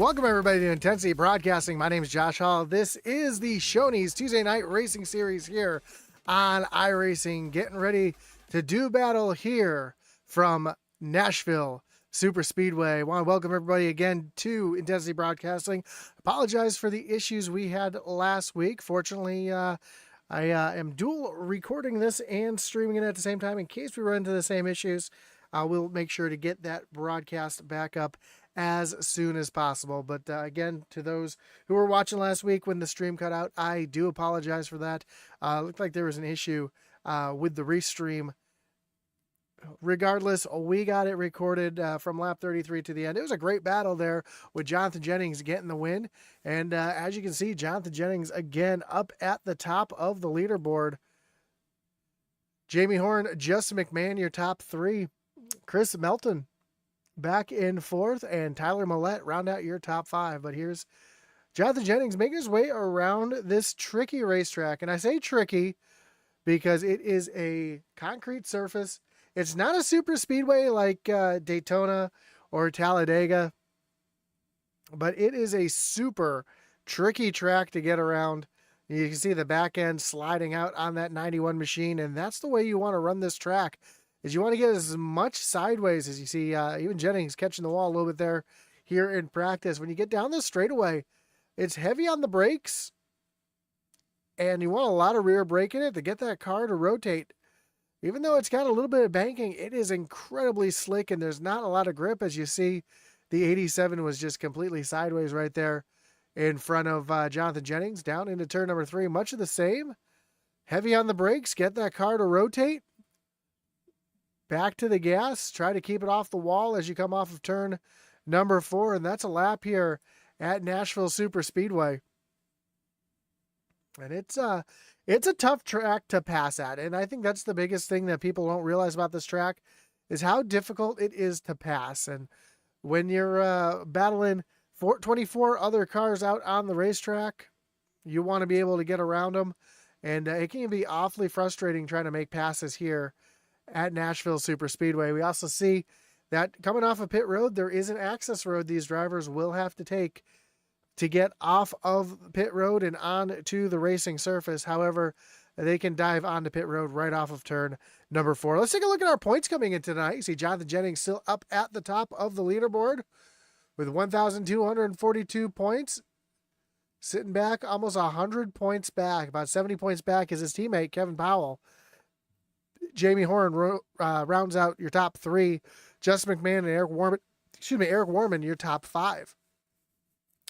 Welcome everybody to Intensity Broadcasting. My name is Josh Hall. This is the Shoney's Tuesday Night Racing Series here on iRacing. Getting ready to do battle here from Nashville Superspeedway. I want to welcome everybody again to Intensity Broadcasting. Apologize for the issues we had last week. Fortunately, I am dual recording this and streaming it at the same time. In case we run into the same issues, we'll make sure to get that broadcast back up as soon as possible. But again, to those who were watching last week when the stream cut out, I do apologize for that. Looked like there was an issue with the restream. Regardless, we got it recorded from lap 33 to the end. It was a great battle there with Jonathan Jennings getting the win. And as you can see, Jonathan Jennings again up at the top of the leaderboard. Jamie Horn, Justin McMahon, your top three. Chris Melton back in fourth, and Tyler Millette round out your top five. But here's Jonathan Jennings making his way around this tricky racetrack. And I say tricky because it is a concrete surface. It's not a super speedway like Daytona or Talladega, but it is a super tricky track to get around. You can see the back end sliding out on that 91 machine, and that's the way you want to run this track. Is you want to get as much sideways as you see. Even Jennings catching the wall a little bit there here in practice. When you get down this straightaway, it's heavy on the brakes, and you want a lot of rear brake in it to get that car to rotate. Even though it's got a little bit of banking, it is incredibly slick, and there's not a lot of grip. As you see, the 87 was just completely sideways right there in front of Jonathan Jennings. Down into turn number 3, much of the same. Heavy on the brakes, get that car to rotate. Back to the gas, try to keep it off the wall as you come off of turn number 4, and that's a lap here at Nashville Superspeedway. And it's a tough track to pass at, and I think that's the biggest thing that people don't realize about this track is how difficult it is to pass. And when you're battling 24 other cars out on the racetrack, you want to be able to get around them, and it can be awfully frustrating trying to make passes here at Nashville Superspeedway. We also see that coming off of pit road, there is an access road these drivers will have to take to get off of pit road and on to the racing surface. However, they can dive onto pit road right off of turn number 4. Let's take a look at our points coming in tonight. You see Jonathan Jennings still up at the top of the leaderboard with 1,242 points. Sitting back almost 100 points back. About 70 points back is his teammate, Kevin Powell. Jamie Horn rounds out your top 3. Justin McMahon and Eric Warman, your top 5.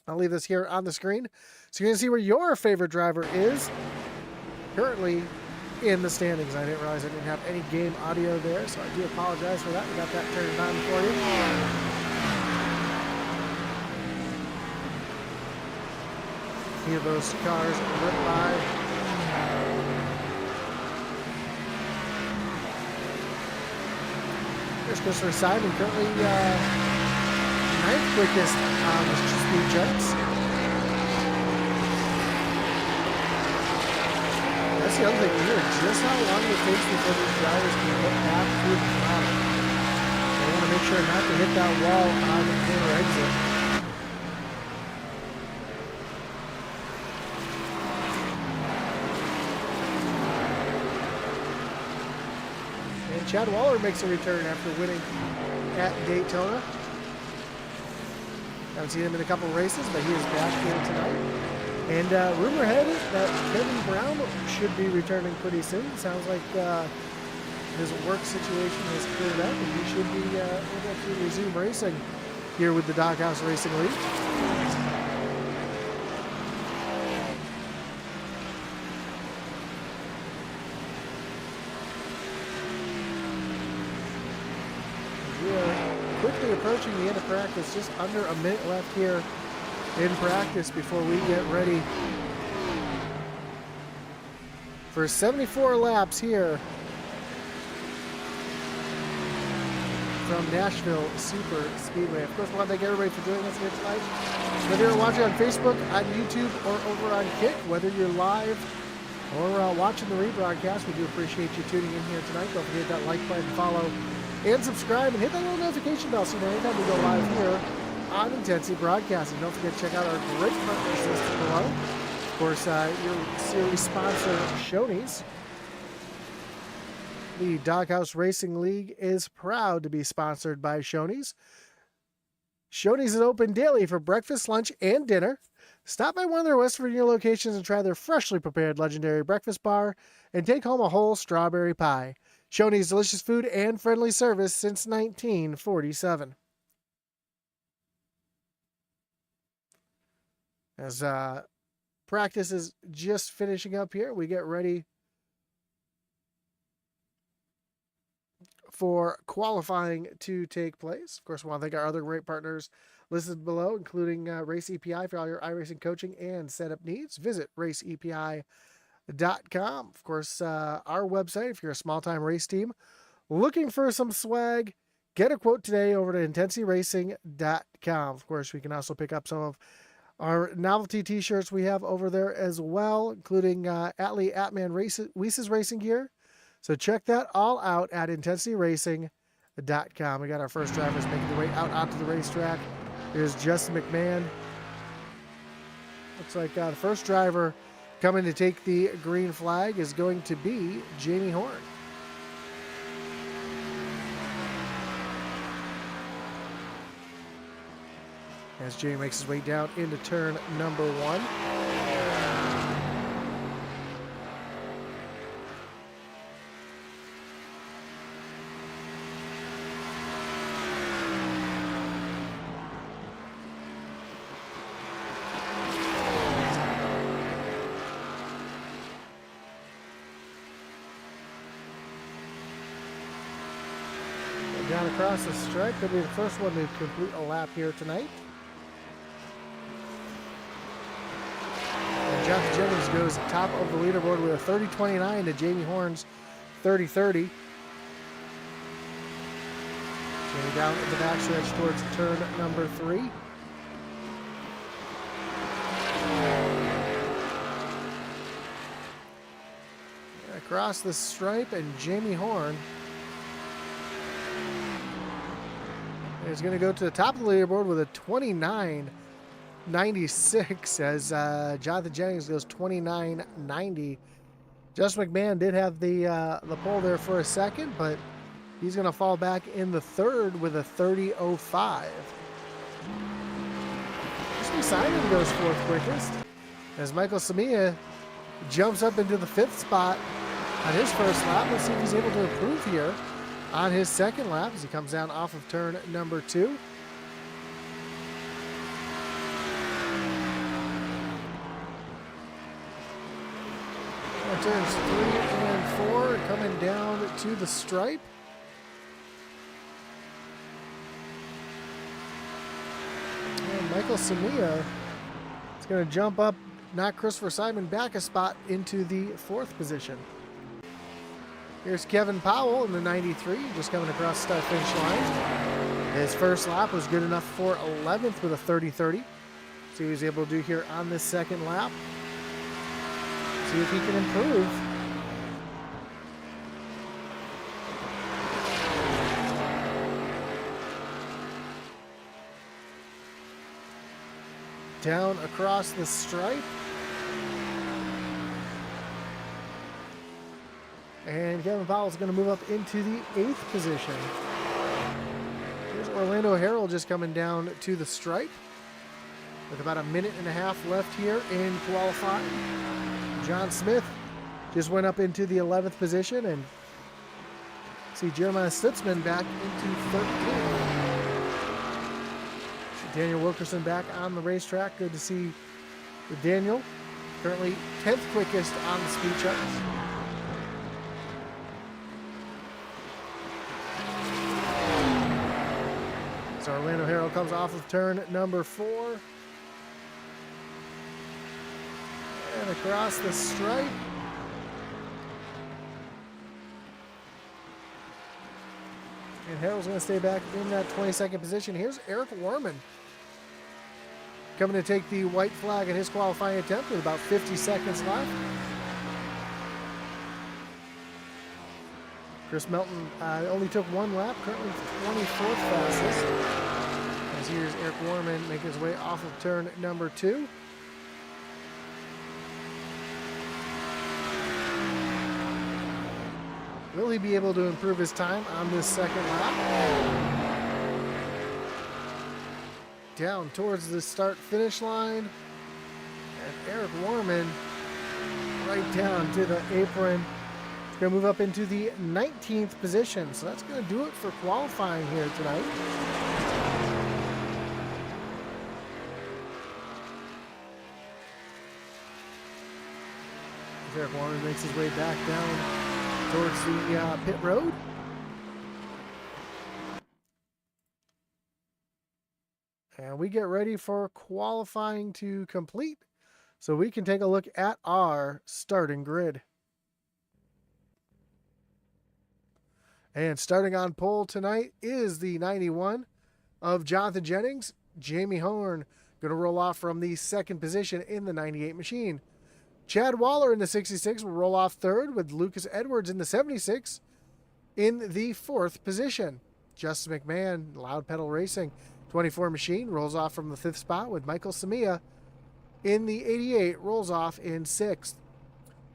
I'll leave this here on the screen so you can see where your favorite driver is currently in the standings. I didn't realize I didn't have any game audio there, so I do apologize for that. We got that turned on for you. Hear those cars rip by. There's Christopher Simon, currently 9th quickest on the speed charts. That's the other thing here, just how long it takes before these drivers can get back through the throttle. They want to make sure not to hit that wall on the corner exit. Chad Waller makes a return after winning at Daytona. Haven't seen him in a couple of races, but he is back here tonight. And rumor had it that Kevin Brown should be returning pretty soon. Sounds like his work situation has cleared up, and he should be able to resume racing here with the Doghouse Racing League. Quickly approaching the end of practice, just under a minute left here in practice before we get ready for 74 laps here from Nashville Superspeedway. Of course, I want to thank everybody for joining us here tonight. Whether you're watching on Facebook, on YouTube, or over on Kick, whether you're live or watching the rebroadcast, we do appreciate you tuning in here tonight. Don't forget that like button, follow, and subscribe, and hit that little notification bell so you know anytime we go live here on Intensity Broadcasting. Don't forget to check out our great partners listed below. Of course, your series sponsor, Shoney's. The Doghouse Racing League is proud to be sponsored by Shoney's. Shoney's is open daily for breakfast, lunch, and dinner. Stop by one of their West Virginia locations and try their freshly prepared legendary breakfast bar and take home a whole strawberry pie. Shoney's delicious food and friendly service since 1947. As practice is just finishing up here, we get ready for qualifying to take place. Of course, we want to thank our other great partners listed below, including Race EPI for all your iRacing coaching and setup needs. Visit raceepi.com. Of course, our website, if you're a small-time race team looking for some swag, get a quote today over to intensityracing.com. Of course, we can also pick up some of our novelty t-shirts we have over there as well, including Atlee Atman Weiss's racing gear. So check that all out at intensityracing.com. We got our first drivers making their way out onto the racetrack. Here's Justin McMahon. Looks like the first driver coming to take the green flag is going to be Jamie Horn. As Jamie makes his way down into turn number 1. Down across the stripe, could be the first one to complete a lap here tonight. And Jonathan Jennings goes top of the leaderboard with a 30.29 to Jamie Horn's 30.30. Jamie down in the backstretch towards turn number 3. Across the stripe, and Jamie Horn is going to go to the top of the leaderboard with a 29.96 as Jonathan Jennings goes 29.90. Justin McMahon did have the pole there for a second, but he's going to fall back in the third with a 30.05. Simon goes fourth quickest as Michael Samia jumps up into the 5th spot on his first lap. Let's see if he's able to improve here on his second lap as he comes down off of turn number 2. Turns 3 and 4 coming down to the stripe. And Michael Samia is going to jump up, knock Christopher Simon back a spot into the 4th position. Here's Kevin Powell in the 93, just coming across the start finish line. His first lap was good enough for 11th with a 30.30. See what he's able to do here on this second lap. See if he can improve. Down across the stripe. And Kevin Powell is going to move up into the 8th position. Here's Orlando Harrell just coming down to the stripe with about a minute and a half left here in qualifying. John Smith just went up into the 11th position, and see Jeremiah Stutzman back into 13th. Daniel Wilkerson back on the racetrack. Good to see Daniel, currently 10th quickest on the speed charts. So Orlando Harrell comes off of turn number 4. And across the stripe. And Harrell's going to stay back in that 22nd position. Here's Eric Warman coming to take the white flag in his qualifying attempt with about 50 seconds left. Chris Melton only took one lap, currently 24th fastest. As here's Eric Warman making his way off of turn number 2. Will he be able to improve his time on this second lap? Down towards the start-finish line. And Eric Warman right down to the apron. He's going to move up into the 19th position. So that's going to do it for qualifying here tonight. Eric Warman makes his way back down towards the pit road. And we get ready for qualifying to complete, so we can take a look at our starting grid. And starting on pole tonight is the 91 of Jonathan Jennings. Jamie Horn going to roll off from the second position in the 98 machine. Chad Waller in the 66 will roll off third, with Lucas Edwards in the 76 in the fourth position. Justin McMahon, Loud Pedal Racing 24 machine, rolls off from the 5th spot, with Michael Samia in the 88 rolls off in 6th.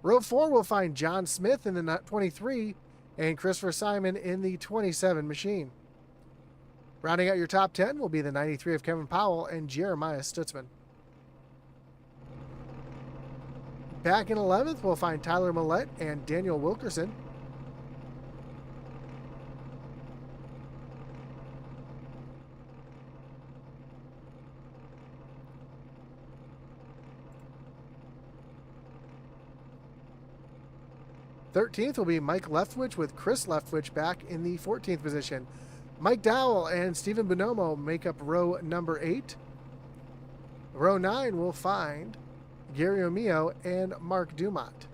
Row 4 will find John Smith in the 23 and Christopher Simon in the 27 machine. Rounding out your top 10 will be the 93 of Kevin Powell and Jeremiah Stutzman. Back in 11th, we'll find Tyler Millette and Daniel Wilkerson. '13th will be Mike Leftwich, with Chris Leftwich back in the 14th position. Mike Dowell and Stephen Bonomo make up row number 8. Row 9 will find Gary O'Meo and Mark Dumont.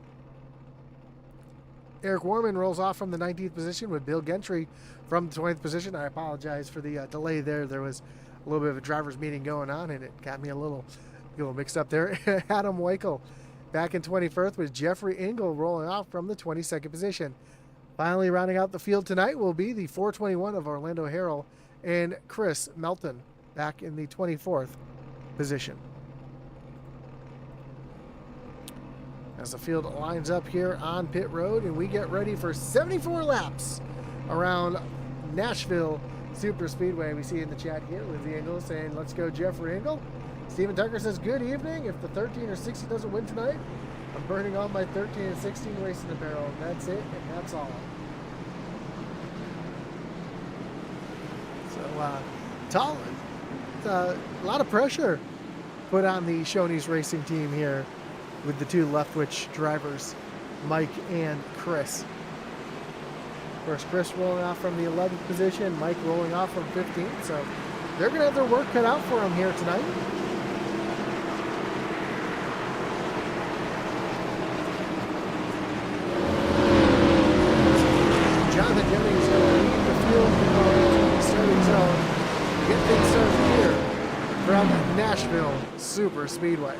Eric Warman rolls off from the 19th position, with Bill Gentry from the 20th position. I apologize for the delay there. There was a little bit of a driver's meeting going on, and it got me a little mixed up there. Adam Weichel back in 21st, with Jeffrey Engel rolling off from the 22nd position. Finally, rounding out the field tonight will be the 421 of Orlando Harrell and Chris Melton back in the 24th position. As the field lines up here on pit road, and we get ready for 74 laps around Nashville Superspeedway. We see in the chat here Lizzie Engel saying, "Let's go, Jeffrey Engel." Stephen Tucker says, "Good evening. If the 13 or 60 doesn't win tonight, I'm burning off my 13 and 16 racing apparel. That's it, and that's all." So, a lot of pressure put on the Shoney's racing team here with the two Leftwich drivers, Mike and Chris. Of course, Chris rolling off from the 11th position, Mike rolling off from 15th, so they're going to have their work cut out for them here tonight. Jonathan Jennings going to lead the field in the starting zone. Get things started here from Nashville Superspeedway.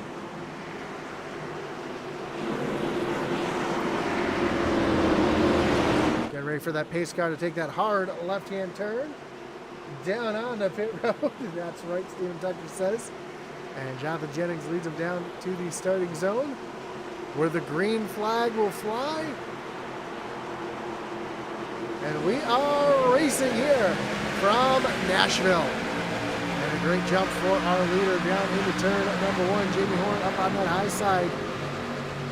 Get ready for that pace car to take that hard left-hand turn down on the pit road. That's right, Stephen Tucker says. And Jonathan Jennings leads him down to the starting zone, where the green flag will fly. And we are racing here from Nashville. And a great jump for our leader down into turn number 1, Jamie Horn, up on that high side.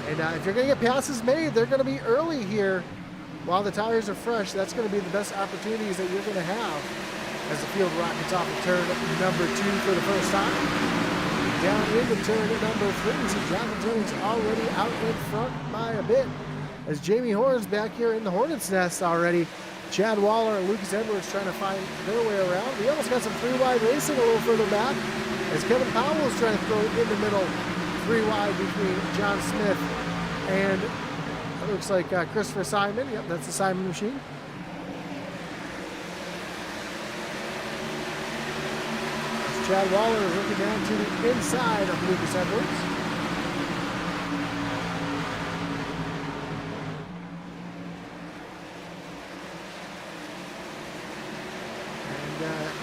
And if you're going to get passes made, they're going to be early here while the tires are fresh. That's going to be the best opportunities that you're going to have as the field rockets off of turn number 2 for the first time. Down into turn number 3, we see Jonathan Jennings already out in front by a bit, as Jamie Horn's back here in the Hornet's Nest already. Chad Waller and Lucas Edwards trying to find their way around. We almost got some 3-wide racing a little further back, as Kevin Powell is trying to throw it in the middle, 3-wide between John Smith and it looks like Christopher Simon. Yep, that's the Simon machine. As Chad Waller is looking down to the inside of Lucas Edwards.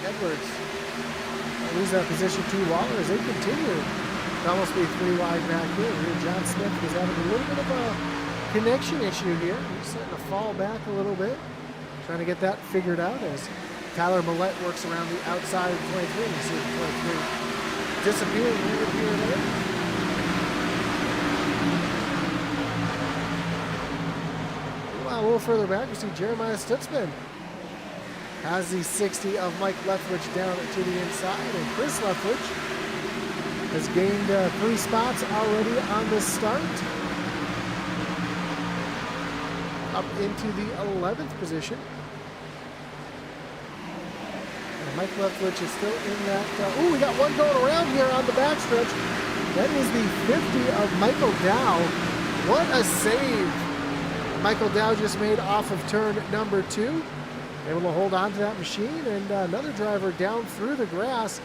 Edwards lose that position to Waller as they continue to almost be 3 wide back here. John Smith is having a little bit of a connection issue here. He's starting to fall back a little bit, trying to get that figured out as Tyler Millette works around the outside of 23. You see 23 disappearing here and there. A little further back, you see Jeremiah Stutzman has the 60 of Mike Leftwich down to the inside, and Chris Leftwich has gained 3 spots already on this start, up into the 11th position. And Mike Leftwich is still in that. We got one going around here on the backstretch. That is the 50 of Michael Dow. What a save Michael Dow just made off of turn number 2. Able to hold on to that machine, and another driver down through the grass.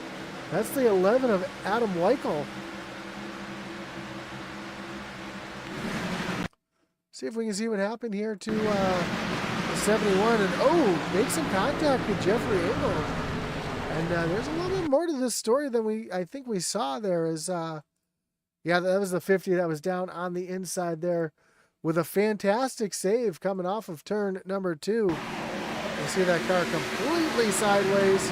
That's the 11 of Adam Weichel. See if we can see what happened here to the 71, and make some contact with Jeffrey Engel. And there's a little bit more to this story than I think we saw there. Yeah, that was the 50 that was down on the inside there, with a fantastic save coming off of turn number 2. You see that car completely sideways,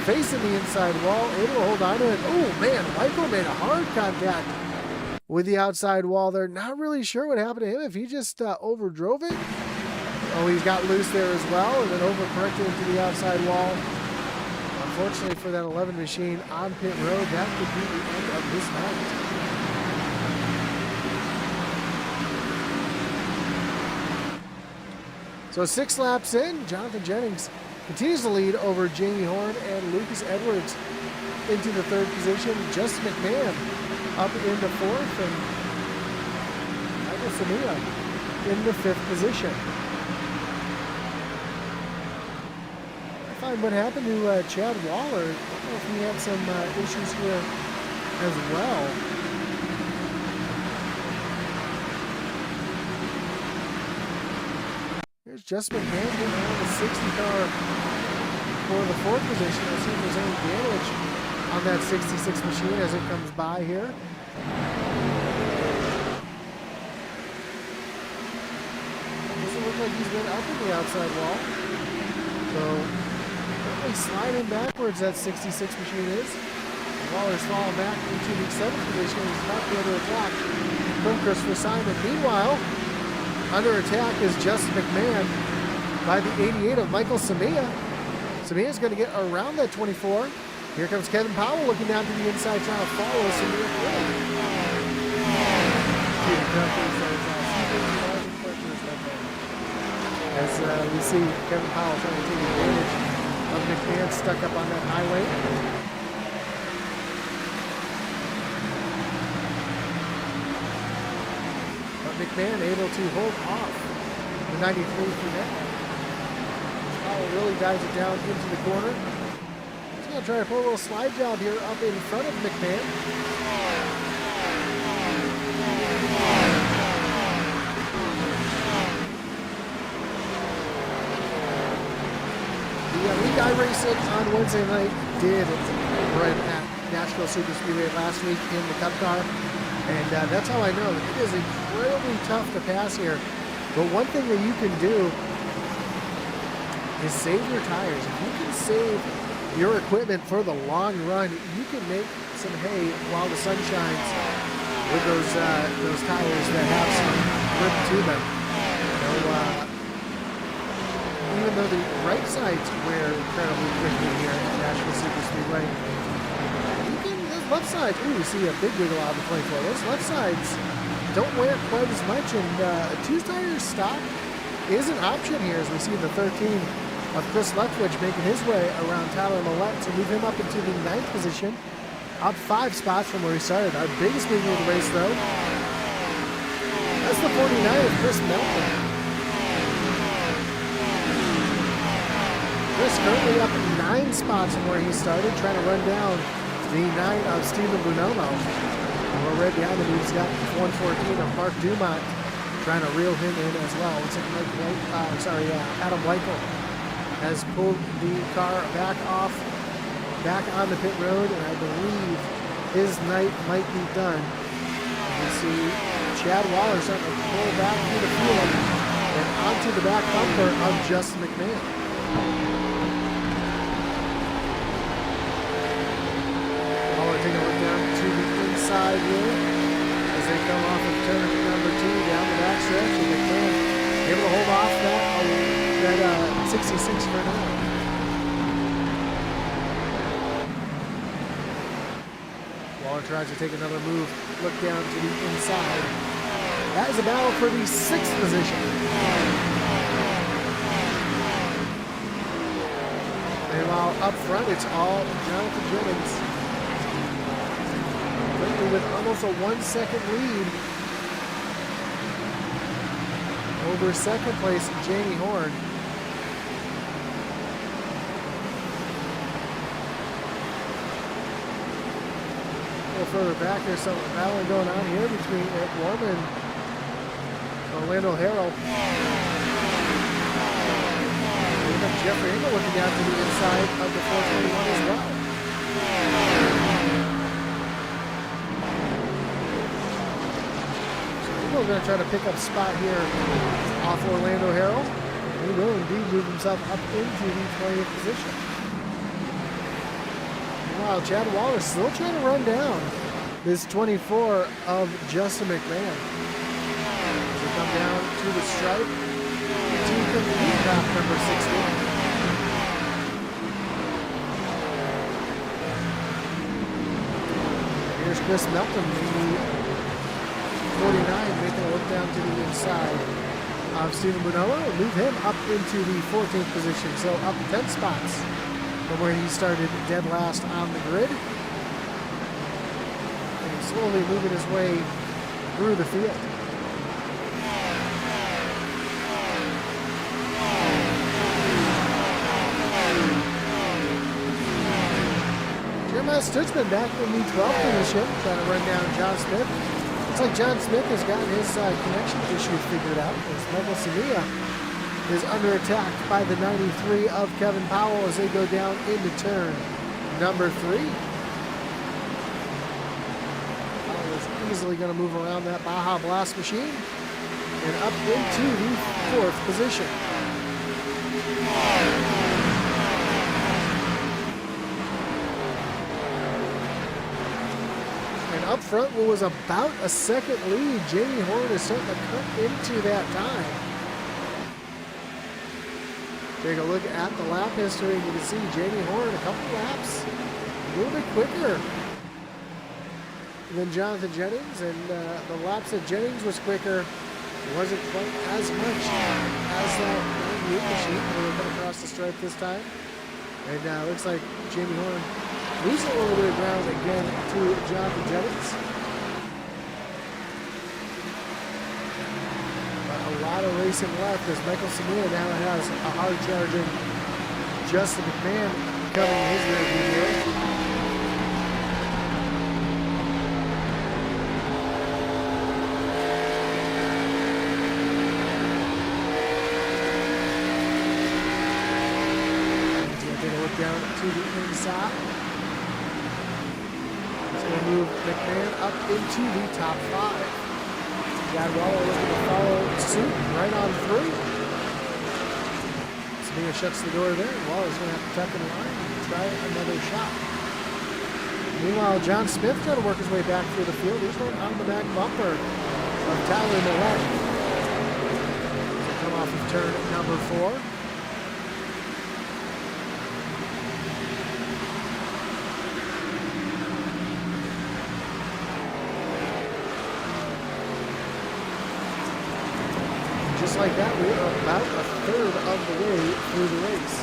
facing the inside wall, able to hold on to it. Oh man, Michael made a hard contact with the outside wall there. Not really sure what happened to him, if he just overdrove it. Oh, he's got loose there as well, and then overcorrected into the outside wall. Unfortunately for that 11 machine on pit road, that could be the end of his night. So 6 laps in, Jonathan Jennings continues to lead over Jamie Horn and Lucas Edwards into the 3rd position. Justin McMahon up into 4th, and Michael Samia in the 5th position. I find what happened to Chad Waller. I don't know if he had some issues here as well. Here's Justin McMahon getting around the 60 car for the 4th position. Let's see if there's any damage on that 66 machine as it comes by here. Doesn't look like he's been up in the outside wall. So, definitely sliding backwards, that 66 machine is. Waller's falling back into the 7th position. He's about to be able to attack from Christopher Simon. Meanwhile, under attack is Justin McMahon by the 88 of Michael Samia. Samia's going to get around that 24. Here comes Kevin Powell looking down to the inside, trying to follow Samia. As we see Kevin Powell trying to take advantage of McMahon stuck up on that highway. McMahon able to hold off the 93 for now. Powell really dives it down into the corner. He's going to try to pull a little slide job here up in front of McMahon. The league iRacing on Wednesday night did right at Nashville Superspeedway last week in the Cup car. And that's how I know it is incredibly tough to pass here. But one thing that you can do is save your tires. If you can save your equipment for the long run, you can make some hay while the sun shines with those tires that have some grip to them. Even though the right sides wear incredibly quickly here at Nashville Superspeedway, left sides, you see a big wiggle out of the 24. Those left sides don't wear quite as much, and a 2-tire stop is an option here, as we see the 13 of Chris Leftwich making his way around Tyler Millette to move him up into the 9th position, up 5 spots from where he started. Our biggest wiggle of the race, though, that's the 49 of Chris Melton. Chris currently up 9 spots from where he started, trying to run down the 9 of Stephen Bonomo. We're right behind him. He's got 114 of Mark Dumont trying to reel him in as well. Looks like Adam Weichel has pulled the car back off back on the pit road, and I believe his night might be done. You see Chad Waller starting to pull back through the field and onto the back bumper of Justin McMahon. Waller taking a look down to the inside here as they come off of turn number 2 down the back stretch, and McMahon able to hold off that 66 for now. Waller tries to take another move, look down to the inside. That is a battle for the 6th position. Meanwhile, up front, it's all Jonathan Jennings. Currently with almost a 1-second lead over second place, Jamie Horn. A little further back, there's some battling going on here between Eric Warman and Orlando Harrell. We've got Jeffrey Engel looking down to the inside of the 421 as well. We're going to try to pick up spot here off Orlando Harrell. He will indeed move himself up into the 20th position. Meanwhile, Chad Waller still trying to run down this 24 of Justin McMahon. As they come down to the stripe to complete lap number 16. Here's Chris Melton, the 49, making a look down to the inside of Stephen Bonello and move him up into the 14th position. So up 10 spots from where he started dead last on the grid. And he's slowly moving his way through the field. Jeremiah Stutzman back in the 12th position, trying to run down John Smith. Looks like John Smith has gotten his connection issue figured out as Michael Sevilla is under attack by the 93 of Kevin Powell as they go down into turn number 3. Powell is easily going to move around that Baja Blast machine and up into the 4th position. Up front, what was about a second lead, Jamie Horn is starting to cut into that time. Take a look at the lap history, and you can see Jamie Horn a couple laps a little bit quicker than Jonathan Jennings, and the laps that Jennings was quicker wasn't quite as much as that 98 machine when we come across the stripe this time. And looks like Jamie Horn losing a little bit of ground again to Jonathan Jennings. But a lot of racing left as Michael Samia now has a hard charging Justin McMahon coming in his rearview mirror. Take a look down to the inside. Going to move McMahon up into the top 5. Chad Waller looking to follow suit right on through. Samia shuts the door there, and Waller's going to have to tuck in line and try another shot. Meanwhile, John Smith trying to work his way back through the field. He's going on the back bumper of Tyler Millett. Come off of turn number 4. Just like that, we are about a third of the way through the race.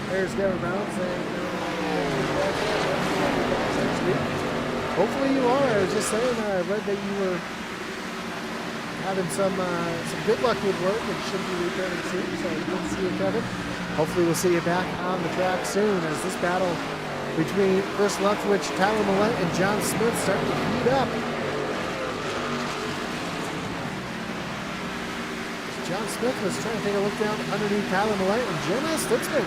There's Gavin Brown saying, hopefully you are. I was just saying, I read that you were having some good luck with work and should be returning soon. So good to see you, Kevin. Hopefully we'll see you back on the track soon as this battle between Chris Leftwich, Tyler Millett, and John Smith starting to heat up. Smith was trying to take a look down underneath Tyler Millett, and Jeremiah Stutzman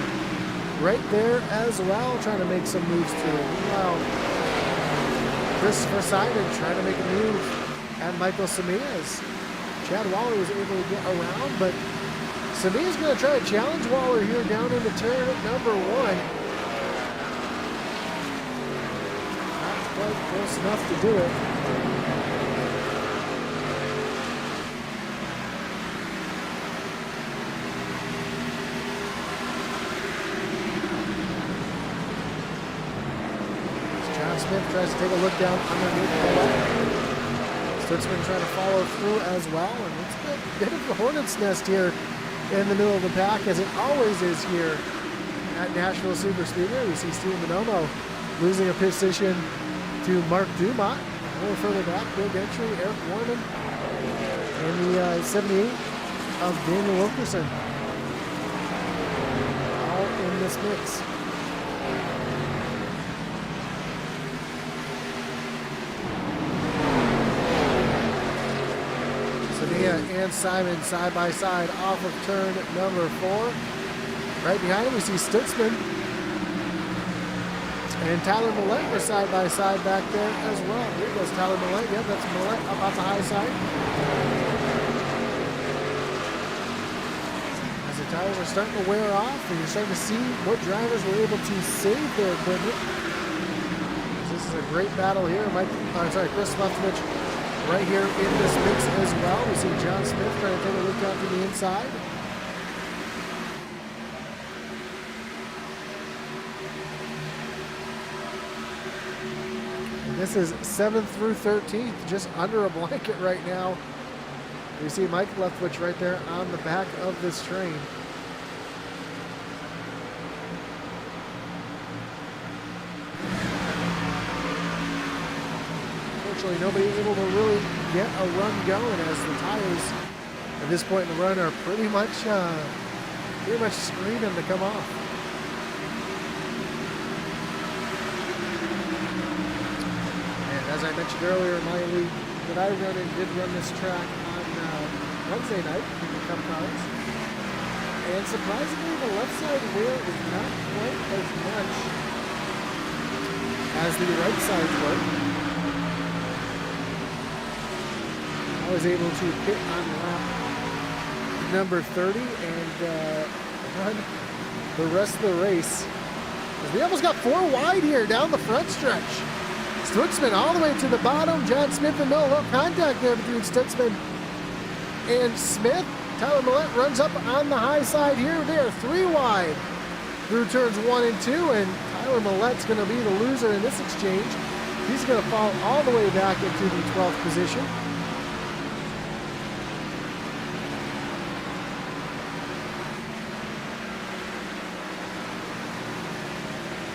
right there as well, trying to make some moves too. Meanwhile, Christopher Simon trying to make a move at Michael Samias. Chad Waller was able to get around, but Samia's going to try to challenge Waller here down into turn number 1. Not quite close enough to do it. Smith tries to take a look down underneath the line. Stutzman trying to follow through as well, and it's a bit of a hornet's nest here in the middle of the pack, as it always is here at Nashville Superspeedway. We see Steven Bonomo losing a position to Mark Dumont. A little further back, Bill Gentry, Eric Warman, and the 78 of Daniel Wilkerson, all in this mix. And Simon side by side off of turn number 4. Right behind him we see Stutzman and Tyler Millett were side by side back there as well. Here goes Tyler Millett. Yep, that's Millett up on the high side. As the tires are starting to wear off, and you're starting to see what drivers were able to save their equipment. This is a great battle here. Chris Leftovich right here in this mix as well. We see John Smith trying to take a look out to the inside. And this is 7th through 13th, just under a blanket right now. We see Mike Leftwich right there on the back of this train. Nobody able to really get a run going, as the tires at this point in the run are pretty much screaming to come off. And as I mentioned earlier, my league that I run in did run this track on Wednesday night in the Cup cars, and surprisingly the left side wheel is not quite as much as the right side were. I was able to pit on lap number 30 and run the rest of the race. We almost got 4 wide here down the front stretch. Stutzman all the way to the bottom. John Smith and no contact there between Stutzman and Smith. Tyler Millett runs up on the high side here. They are 3 wide through turns 1 and 2, and Tyler Millett's going to be the loser in this exchange. He's going to fall all the way back into the 12th position.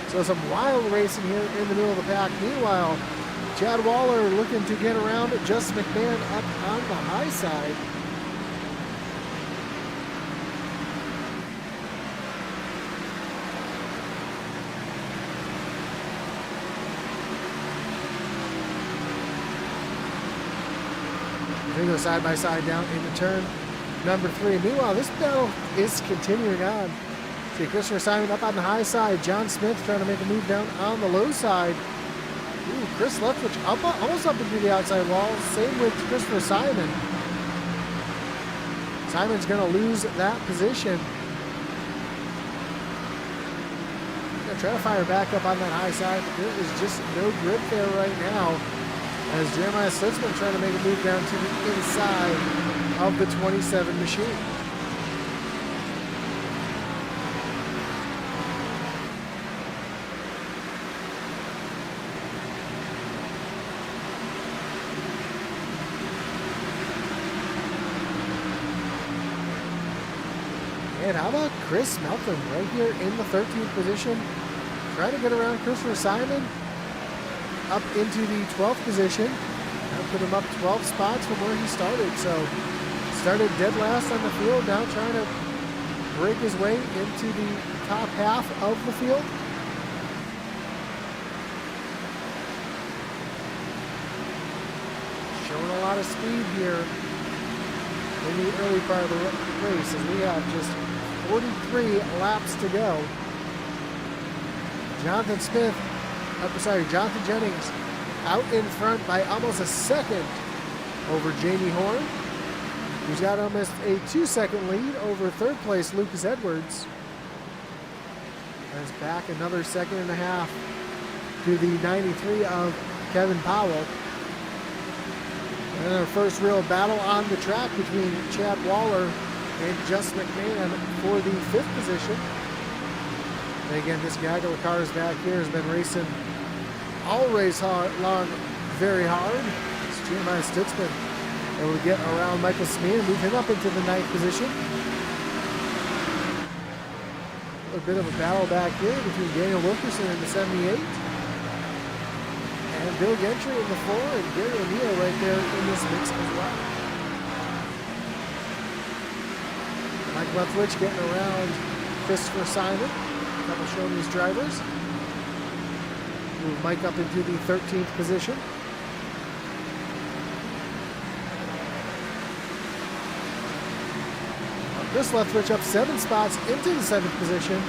So some wild racing here in the middle of the pack. Meanwhile, Chad Waller looking to get around Justin McMahon up on the high side. They go side by side down into turn number 3. Meanwhile, this battle is continuing on. See Christopher Simon up on the high side. John Smith trying to make a move down on the low side. Ooh, Chris Leftwich up, almost up into the outside wall. Same with Christopher Simon. Simon's going to lose that position. Going to try to fire back up on that high side, but there is just no grip there right now, as Jeremiah Stutzman trying to make a move down to the inside of the 27 machine. And how about Chris Melton right here in the 13th position, trying to get around Christopher Simon up into the 12th position. That'll put him up 12 spots from where he started. So started dead last on the field, now trying to break his way into the top half of the field. Showing a lot of speed here in the early part of the race, as we have just 43 laps to go. Jonathan Jennings out in front by almost a second over Jamie Horn, who's got almost a 2-second lead over third place Lucas Edwards. That's back another 1.5 seconds to the 93 of Kevin Powell. And our first real battle on the track between Chad Waller and Just McMahon for the 5th position. And again, this gaggle of cars back here has been racing all race long very hard. It's Jeremiah Stutzman able to get around Michael Smee and move him up into the 9th position. A bit of a battle back here between Daniel Wilkerson in the 78 and Bill Gentry in the 4 and Gary O'Neill right there in this mix as well. Mike Leftwich getting around Christopher Simon, a couple of Shoney's drivers. Move Mike up into the 13th position. Chris Leftwich up 7 spots into the 7th position,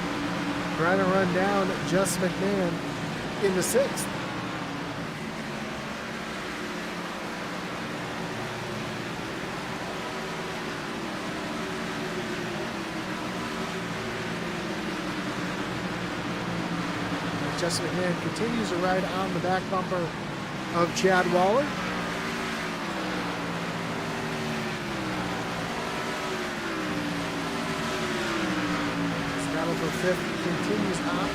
trying to run down Just McMahon in the 6th. Just McMahon continues to ride on the back bumper of Chad Waller. For 5th continues on.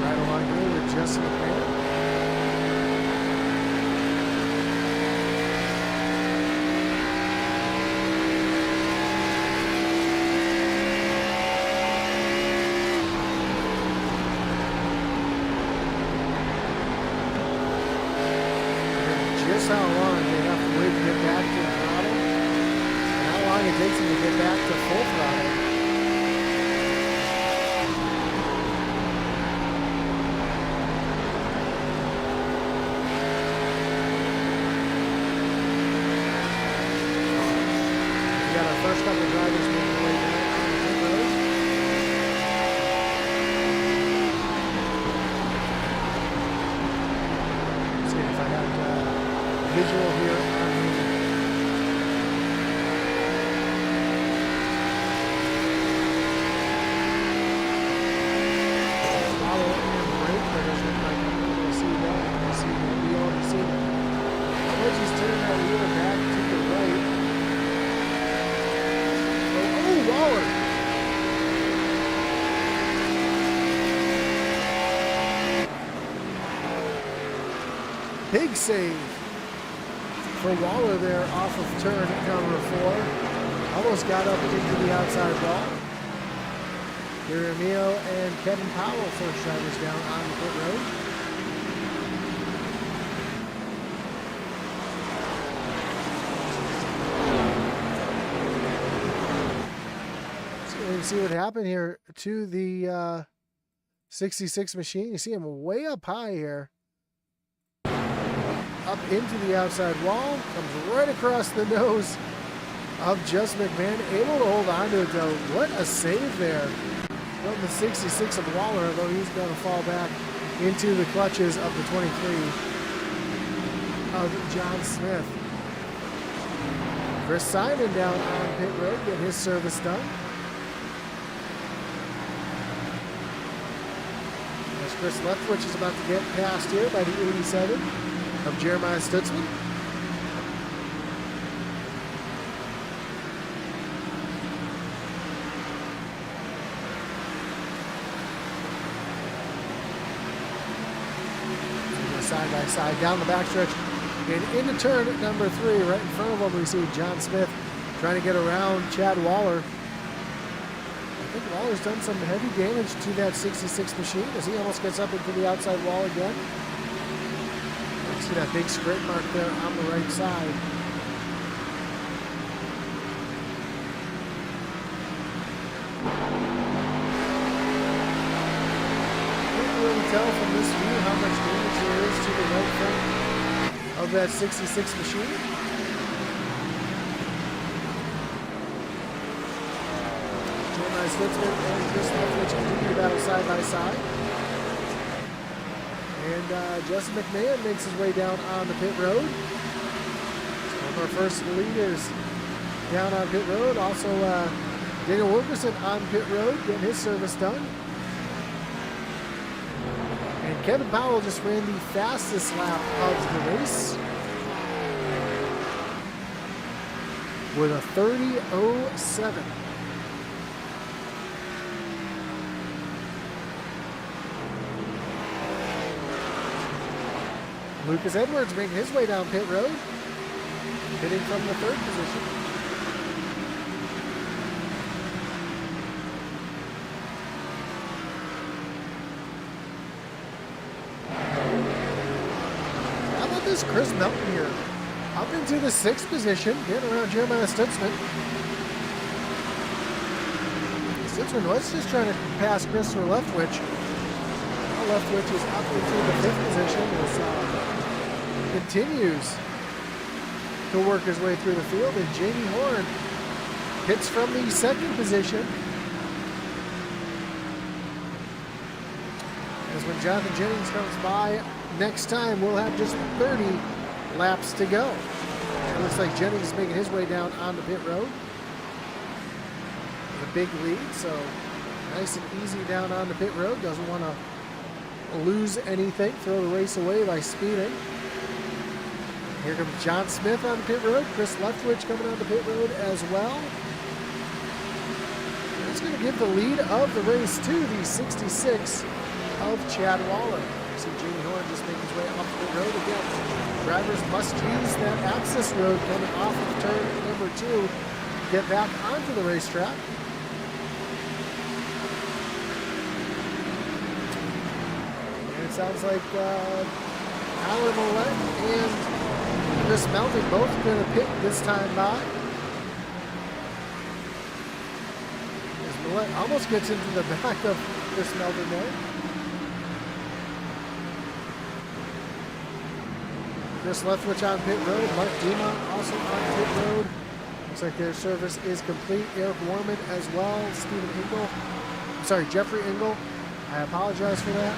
Right along here with Just McMahon. Just how long they have to wait to get back to the throttle, and how long it takes them to get back to full throttle. We got our first couple of drivers moving away now on the pit road. Let's see if I got visual here on the big save for Waller there off of turn number 4. Almost got up into the outside wall. Gary O'Neill and Kevin Powell, first drivers down on the pit road. So we can see what happened here to the 66 machine. You see him way up high here. Up into the outside wall, comes right across the nose of Just McMahon, able to hold on to it though. What a save there from the 66 of Waller, although he's going to fall back into the clutches of the 23 of John Smith. Chris Simon down on pit road, get his service done. As Chris Leftwich is about to get passed here by the 87 of Jeremiah Stutzman. Side by side down the backstretch and into turn number 3. Right in front of him we see John Smith trying to get around Chad Waller. I think Waller's done some heavy damage to that 66 machine as he almost gets up into the outside wall again. See that big scrape mark there on the right side. Can't really tell from this view how much damage there is to the right front of that 66 machine. Stutzman and Chris Leftwich continue to battle side by side. And Justin McMahon makes his way down on the pit road. So one of our first leaders down on pit road. Also, Daniel Wilkerson on pit road, getting his service done. And Kevin Powell just ran the fastest lap of the race with a 30:07. Lucas Edwards making his way down pit road, hitting from the 3rd position. How about this Chris Melton here? Up into the 6th position, getting around Jeremiah Stutzman. Stutzman was just trying to pass Christopher Leftwich. Now Leftwich is up into the 5th position as continues to work his way through the field, and Jamie Horn hits from the 2nd position. As when Jonathan Jennings comes by next time, we'll have just 30 laps to go. It looks like Jennings is making his way down on the pit road. The big lead, so nice and easy down on the pit road. Doesn't want to lose anything, throw the race away by speeding. Here comes John Smith on the pit road. Chris Leftwich coming on the pit road as well. He's going to give the lead of the race to the 66 of Chad Waller. See Jamie Horn just making his way off the pit road again. Drivers must use that access road coming off of turn number 2 to get back onto the racetrack. And it sounds like Alan Millett and Chris Melton both going to pit this time by. As Millett almost gets into the back of Chris Melton there. Chris Leftwich on pit road. Mark Dumont also on pit road. Looks like their service is complete. Eric Warman as well. Stephen Engel. I'm sorry, Jeffrey Engel. I apologize for that.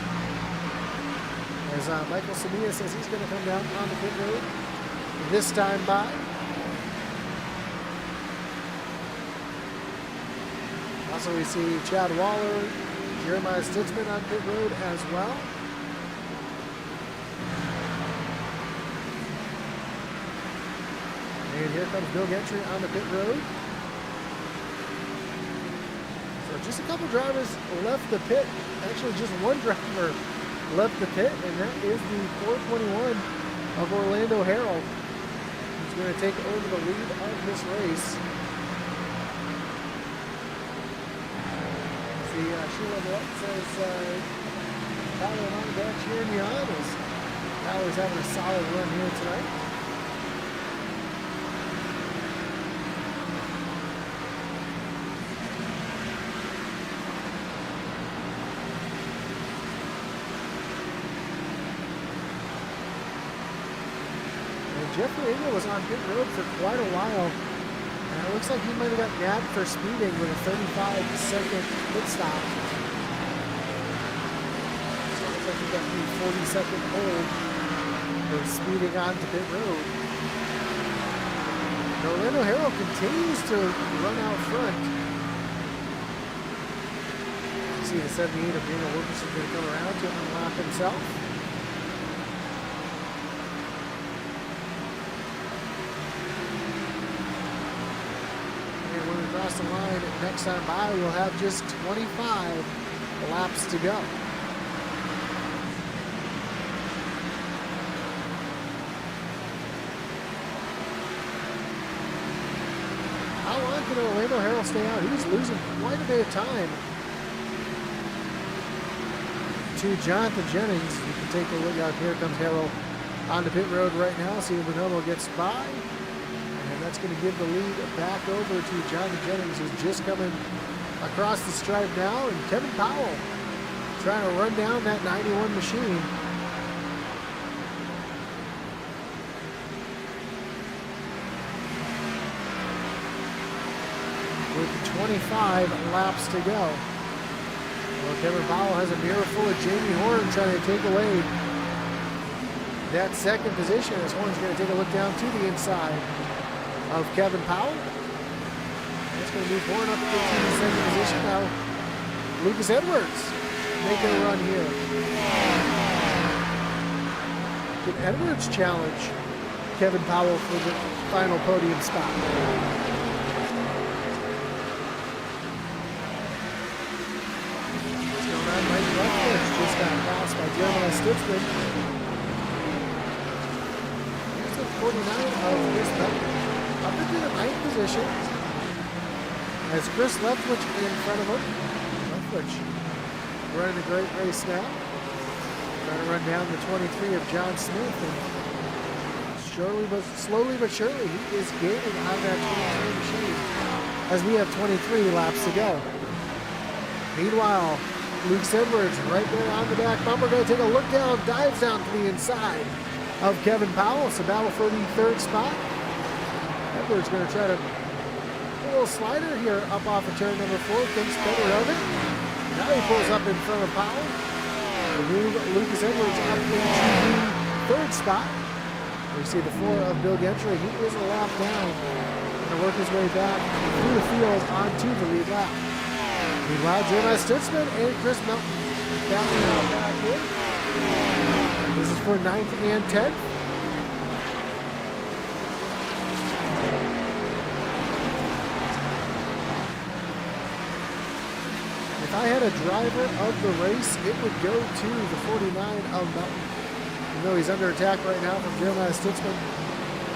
As Michael Samia says he's going to come down on the pit road this time by. Also we see Chad Waller, Jeremiah Stutzman on pit road as well. And here comes Bill Gentry on the pit road. So just a couple drivers left the pit. Actually just one driver left the pit, and that is the 421 of Orlando Herald. He's going to take over the lead of this race. See, Sheila Millett says Tyler and I back cheering you on as Tyler's having a solid run here tonight. Jeffrey Engel was on pit road for quite a while, and it looks like he might have got nabbed for speeding with a 35-second pit stop. So it looks like he got the 40-second hold for speeding onto pit road. And Orlando Herald continues to run out front. You see the 78 of Daniel Wilkerson going to come around to unlock himself. Across the line next time by, we'll have just 25 laps to go. How long can Orlando Herald stay out? He's losing quite a bit of time to Jonathan Jennings. You can take a look out. Here comes Herald on the pit road right now. See if Bonomo gets by. That's going to give the lead back over to Jonathan Jennings, who's just coming across the stripe now, and Kevin Powell trying to run down that 91 machine. With 25 laps to go. Well, Kevin Powell has a mirror full of Jamie Horn trying to take away that second position, as Horn's going to take a look down to the inside of Kevin Powell. That's going to move Horn up into the second position now. Lucas Edwards making a run here. Can Edwards challenge Kevin Powell for the final podium spot? What's going on? Mike Edwards just got passed by Jeremiah Stutzman. Here's the 49 of this belt. Up into the 9th position. As Chris Leftwich in front of him. Leftwich running a great race now. Trying to run down the 23 of John Smith. And slowly but surely, he is gaining on that 23 machine. As we have 23 laps to go. Meanwhile, Lucas Edwards right there on the back bumper. Going to take a look down, dives down to the inside of Kevin Powell. It's a battle for the 3rd spot. Edwards going to try to a little slider here up off of turn number 4. Thinks better of it. Now he pulls up in front of Powell. To move Lucas Edwards up into the 3rd spot. We see the 4 of Bill Gentry. He is a lap down. Going to work his way back through the field onto the lead lap. Meanwhile, Jeremiah Stutzman and Chris Melton battling out back here. This is for 9th and 10th. If I had a driver of the race, it would go to the 49 of Melton. You know he's under attack right now from Jeremiah Stutzman.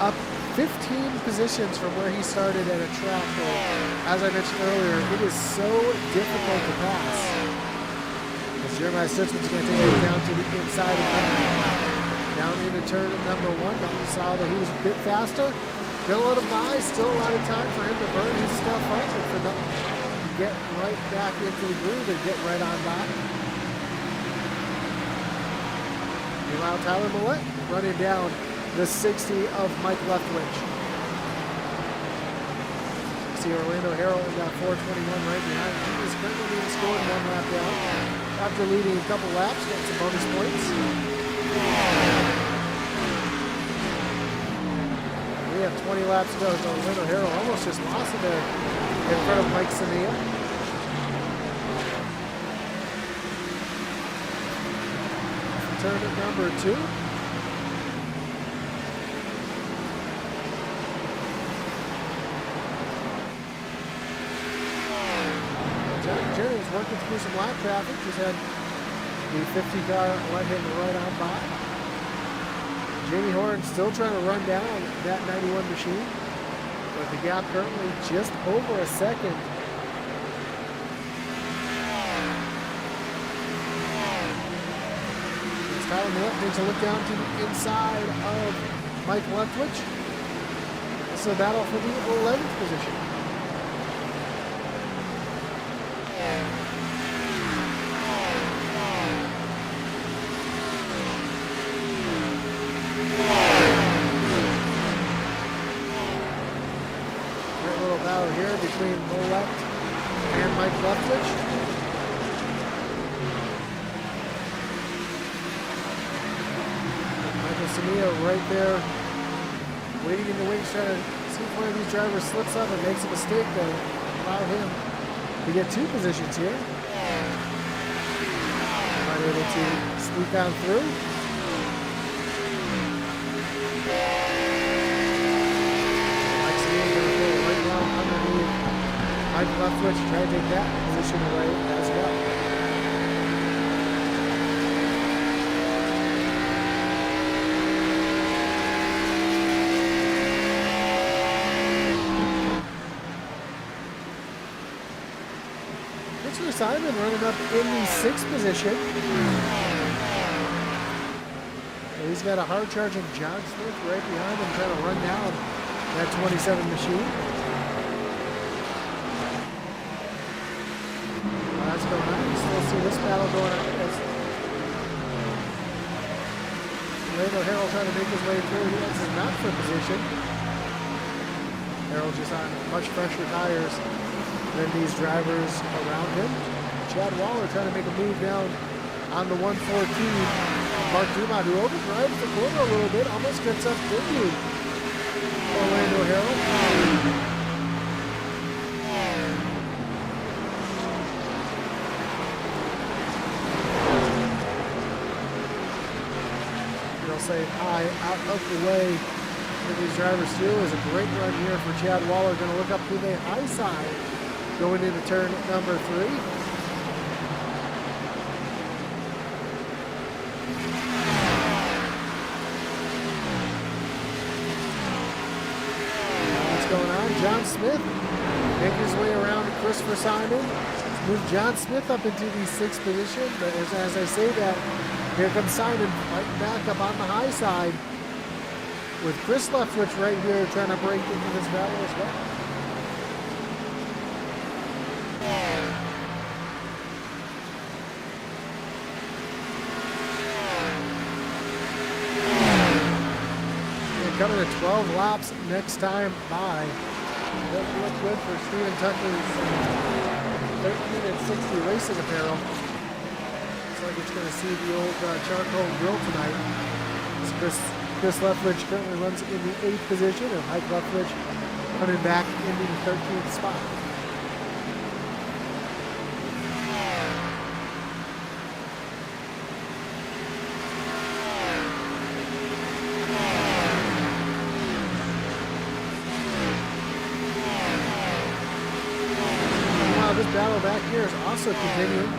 Up 15 positions from where he started at a track where, as I mentioned earlier, it is so difficult to pass. As Jeremiah Stutzman's going to take it down to the inside of Melton. Down into turn number 1. Melton saw that he was a bit faster. Gonna let him by. Still a lot of time for him to burn his stuff up, and for Melton to get right back into the groove and get right on by. Meanwhile, Tyler Millette running down the 60 of Mike Leftwich. See Orlando Harrell in that 421 right behind. He is currently being scored 1 lap down. After leading a couple laps, got some bonus points. We have 20 laps to go. So Orlando Harrell almost just lost it there in front of Mike Sania. Turn at number 2. Jennings working through some lap traffic. Just had the 50 car let him right on by. Jamie Horn still trying to run down that 91 machine. But the gap currently just over a second. Tyler Millette takes a look down to the inside of Mike Leftwich. This is a battle for the 11th position. Great little battle here between Millette and Mike Leftwich. Samia right there, waiting in the wings, trying to see if one of these drivers slips up and makes a mistake that will allow him to get 2 positions here. Not able to sneak on through. Mike Samia going to go right down underneath Mike Leftwich, try to take that position away as well. Simon running up in the 6th position. He's got a hard-charging John Smith right behind him trying to run down that 27 machine. That's going on. You still see this battle going on. Orlando Harrell trying to make his way through. He has not for position. Harrell just on much fresher tires Then these drivers around him. Chad Waller trying to make a move down on the 114. Mark Dumont, who overdrives the corner a little bit, almost gets up into Orlando Harrell. They'll say high out of the way for these drivers too. Is a great run here for Chad Waller. Going to look up to the high side going into turn number 3. John Smith making his way around Christopher Simon. Moved John Smith up into the 6th position, but as I say that, here comes Simon fighting back up on the high side with Chris Leftwich right here trying to break into this battle as well. Coming to 12 laps next time by. Doesn't look good for Steven Tucker's 13:60 racing apparel. Looks like it's going to see the old charcoal grill tonight. Chris Leftwich currently runs in the 8th position, and Mike Leftwich coming back into the 13th spot. Battle back here is also continuing.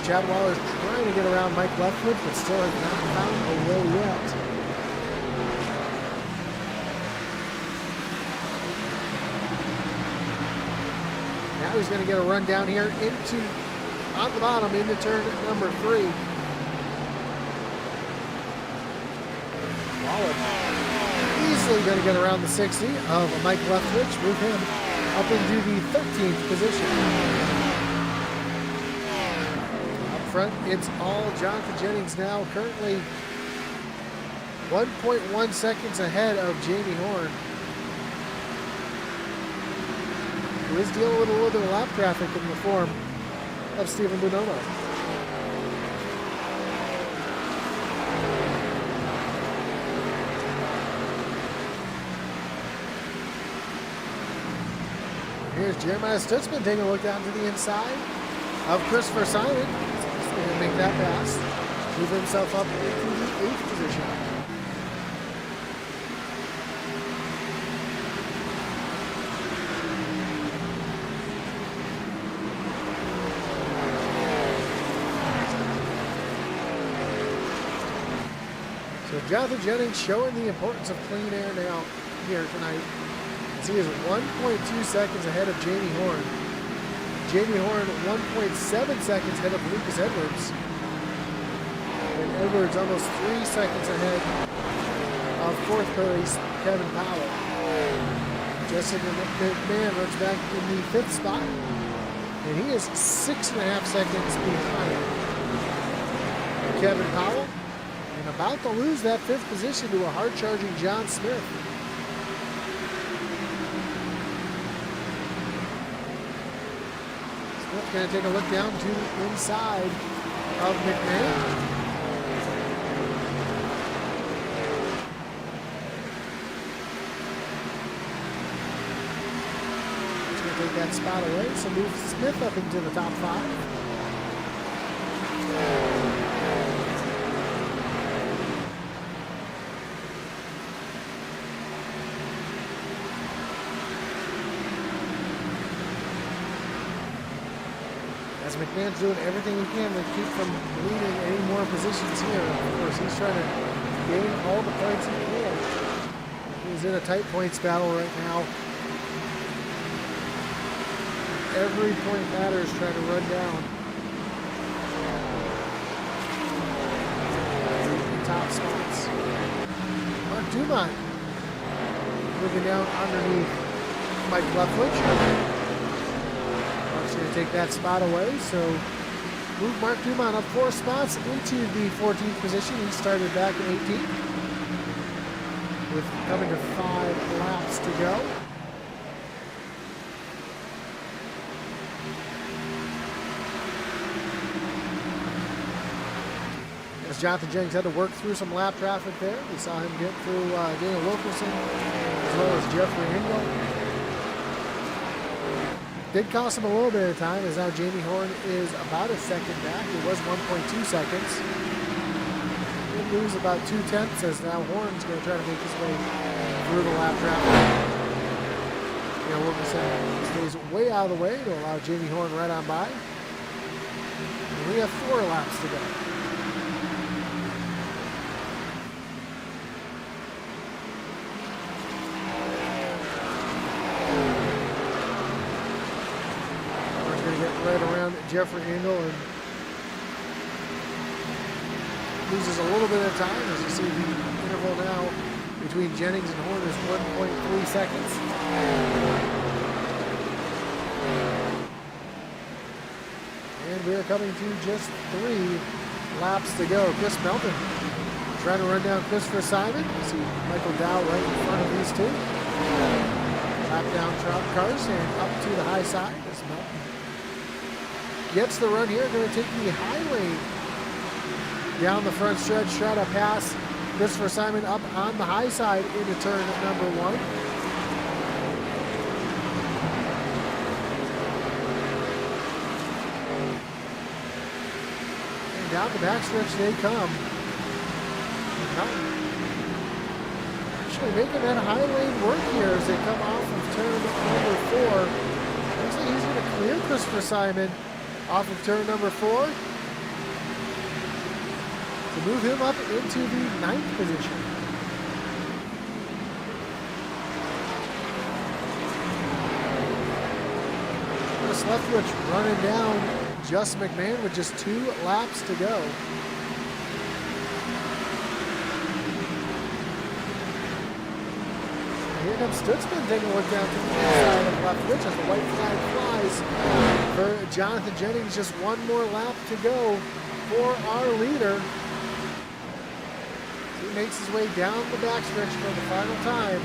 Chad Waller is trying to get around Mike Leftwich, but still has not found a way yet. Now he's going to get a run down here on the bottom into turn number 3. Waller easily going to get around the 60 of Mike Leftwich, move him up into the 13th position. Up front, it's all Jonathan Jennings now, currently 1.1 seconds ahead of Jamie Horn, who is dealing with a little bit of lap traffic in the form of Stephen Bonomo. Here's Jeremiah Stutzman taking a look down to the inside of Christopher Simon. He's going to make that pass, move himself up into the 8th position. So Jonathan Jennings showing the importance of clean air now here tonight. He is 1.2 seconds ahead of Jamie Horn. Jamie Horn 1.7 seconds ahead of Lucas Edwards. And Edwards almost 3 seconds ahead of 4th place Kevin Powell. Justin McMahon runs back in the 5th spot. And he is 6.5 seconds behind Kevin Powell. And about to lose that 5th position to a hard-charging John Smith. Going to take a look down to the inside of McMahon. He's going to take that spot away, so move Smith up into the top 5. McMahon's doing everything he can to keep from leading any more positions here. Of course, he's trying to gain all the points he can. He's in a tight points battle right now. Every point matters trying to run down the top spots. Mark Dumont moving down underneath Mike Leftwich. Going to take that spot away, so move Mark Dumont up 4 spots into the 14th position. He started back in 18th with coming to 5 laps to go. as Jonathan Jennings had to work through some lap traffic there. We saw him get through Daniel Wilkerson as well as Jeffrey Engel. Did cost him a little bit of time, as now Jamie Horn is about a second back. It was 1.2 seconds. Did lose about 2/10, as now Horn's going to try to make his way through the lap traffic. You know, Wilkerson stays way out of the way to allow Jamie Horn right on by. And we have 4 laps to go. Right around Jeffrey Engel and loses a little bit of time. As you see, the interval now between Jennings and Horn is 1.3 seconds. And we are coming to just 3 laps to go. Chris Melton trying to run down Christopher Simon. You see Michael Dow right in front of these two. Lap down cars and up to the high side as Melton gets the run here. Going to take the high lane down the front stretch, try to pass Christopher Simon up on the high side into turn number 1. And down the backstretch they come. Actually making that high lane work here as they come off of turn number 4. Looks like he's going to clear Christopher Simon off of turn number 4 to move him up into the 9th position. Chris Leftwich running down Just McMahon with just 2 laps to go. Here comes Stutzman taking a look down to the inside of Leftwich as the white flag flies for Jonathan Jennings. Just 1 more lap to go for our leader. He makes his way down the backstretch for the final time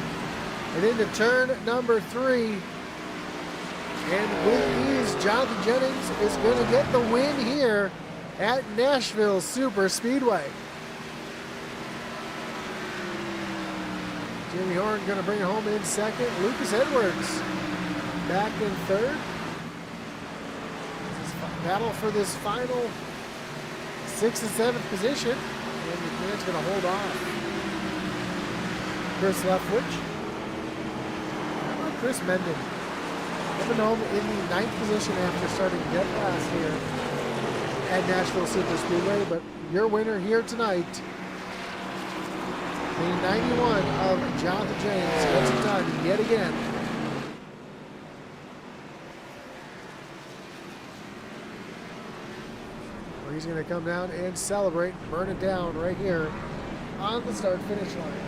and into turn number 3. And with ease, Jonathan Jennings is going to get the win here at Nashville Superspeedway. Jimmy Horn going to bring it home in 2nd. Lucas Edwards back in 3rd. This is battle for this final 6th and 7th position. And McMahon's going to hold off Chris Leftwich. How about Chris Menden? Coming home in the 9th position after starting dead last here at Nashville Superspeedway. But your winner here tonight, the 91 of Jonathan Jennings, gets it done yet again. Where he's going to come down and celebrate, burn it down right here on the start-finish line.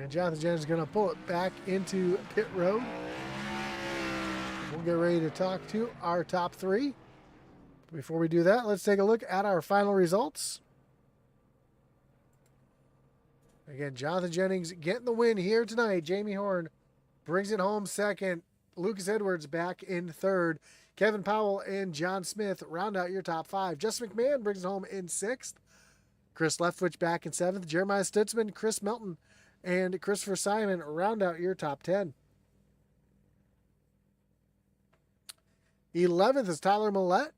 And Jonathan Jennings is going to pull it back into pit road. We'll get ready to talk to our top 3. Before we do that, let's take a look at our final results. Again, Jonathan Jennings getting the win here tonight. Jamie Horn brings it home 2nd. Lucas Edwards back in 3rd. Kevin Powell and John Smith round out your top 5. Justin McMahon brings it home in 6th. Chris Leftwich back in 7th. Jeremiah Stutzman, Chris Melton, and Christopher Simon round out your top 10. 11th is Tyler Millette,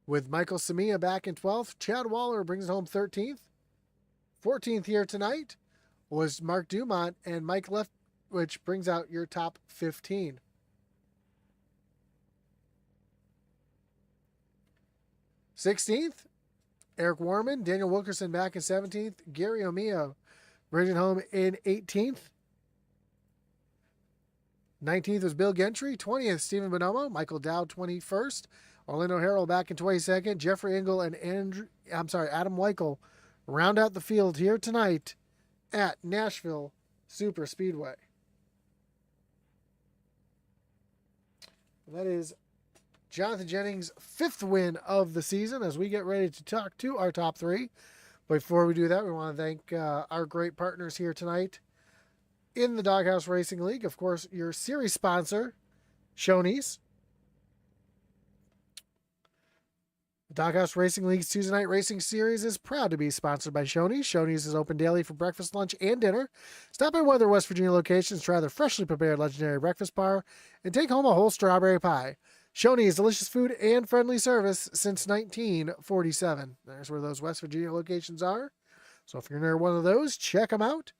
with Michael Samia back in 12th. Chad Waller brings it home 13th. 14th here tonight was Mark Dumont and Mike Leftwich brings out your top 15. 16th, Eric Warman, Daniel Wilkerson back in 17th. Gary O'Meo brings it home in 18th. 19th was Bill Gentry. 20th, Stephen Bonomo. Michael Dowd, 21st. Orlando Harrell back in 22nd. Jeffrey Engel and Adam Weichel round out the field here tonight at Nashville Superspeedway. That is Jonathan Jennings' 5th win of the season as we get ready to talk to our top 3. Before we do that, we want to thank our great partners here tonight in the Doghouse Racing League. Of course, your series sponsor, Shoney's. The Doghouse Racing League's Tuesday Night Racing Series is proud to be sponsored by Shoney's. Shoney's is open daily for breakfast, lunch, and dinner. Stop by one of their West Virginia locations, try their freshly prepared legendary breakfast bar, and take home a whole strawberry pie. Shoney's, delicious food and friendly service since 1947. There's where those West Virginia locations are. So if you're near one of those, check them out.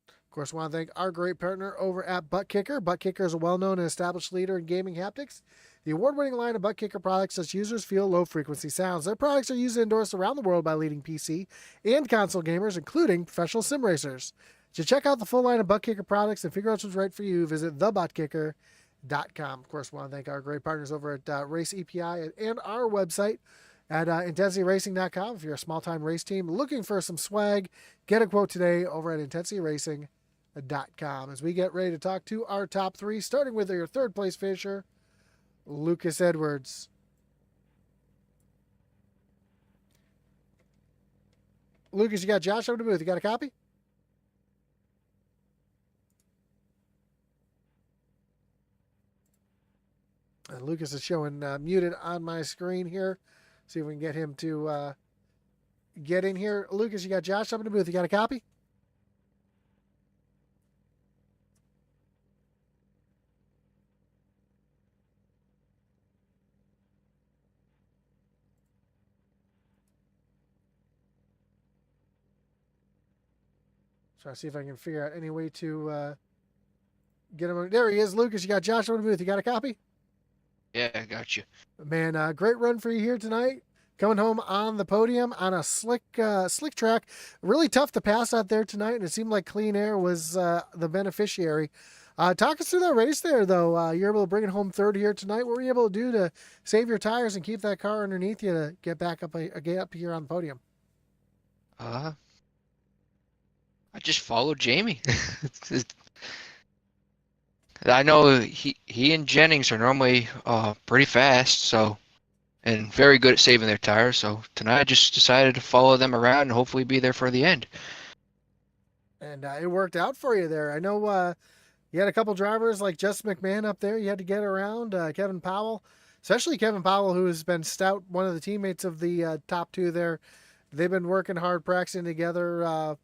Of course, I want to thank our great partner over at Butt Kicker. Butt Kicker is a well-known and established leader in gaming haptics. The award-winning line of Butt Kicker products lets users feel low-frequency sounds. Their products are used and endorsed around the world by leading PC and console gamers, including professional sim racers. To check out the full line of Butt Kicker products and figure out what's right for you, visit thebuttkicker.com. Of course, I want to thank our great partners over at Race EPI and our website at intensityracing.com. If you're a small-time race team looking for some swag, get a quote today over at intensityracing.com. As we get ready to talk to our top 3, starting with your 3rd place finisher, Lucas Edwards. Lucas, you got Josh over the booth. You got a copy? And Lucas is showing muted on my screen here. See if we can get him to get in here. Lucas, you got Josh up in the booth. You got a copy? Try to see if I can figure out any way to get him. There he is. Lucas, you got Josh on the booth. You got a copy? Yeah, I got you. Man, great run for you here tonight. Coming home on the podium on a slick track. Really tough to pass out there tonight, and it seemed like Clean Air was the beneficiary. Talk us through that race there, though. You're able to bring it home 3rd here tonight. What were you able to do to save your tires and keep that car underneath you to get back up here on the podium? I just followed Jamie. I know he and Jennings are normally pretty fast, so and very good at saving their tires. So tonight I just decided to follow them around and hopefully be there for the end. And it worked out for you there. I know you had a couple drivers like Justin McMahon up there you had to get around. Kevin Powell, especially Kevin Powell, who has been stout, one of the teammates of the top 2 there. They've been working hard, practicing together.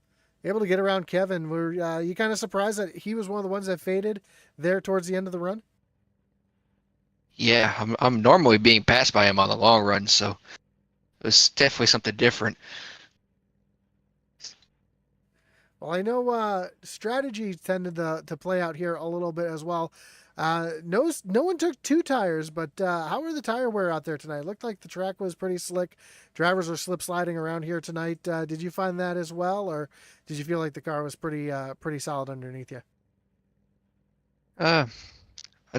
Able to get around Kevin. Were you kind of surprised that he was one of the ones that faded there towards the end of the run? Yeah, I'm normally being passed by him on the long run, so it was definitely something different. Well, I know strategy tended to play out here a little bit as well. No one took 2 tires, but how were the tire wear out there tonight? It looked like the track was pretty slick. Drivers were slip sliding around here tonight. Did you find that as well, or did you feel like the car was pretty solid underneath you? I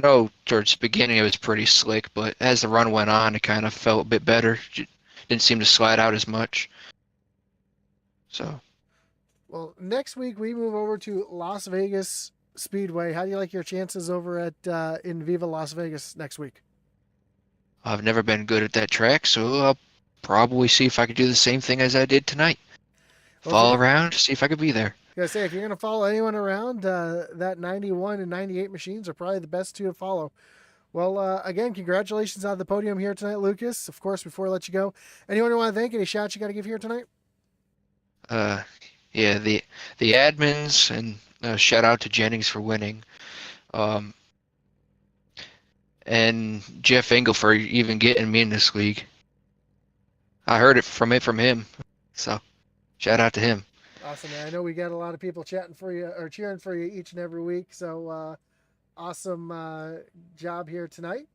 know towards the beginning it was pretty slick, but as the run went on, it kind of felt a bit better. Didn't seem to slide out as much. So. Well, next week we move over to Las Vegas Speedway. How do you like your chances over at in Viva Las Vegas next week? I've never been good at that track, so I'll probably see if I could do the same thing as I did tonight. Follow around, see if I could be there. I was gonna say, if you're gonna follow anyone around, that 91 and 98 machines are probably the best 2 to follow. Well, again, congratulations on the podium here tonight, Lucas. Of course, before I let you go, anyone you want to thank? Any shots you got to give here tonight? Yeah, the admins, and shout out to Jennings for winning. And Jeff Engel for even getting me in this league. I heard it from him. So shout out to him. Awesome, man. I know we got a lot of people chatting for you or cheering for you each and every week. So awesome job here tonight.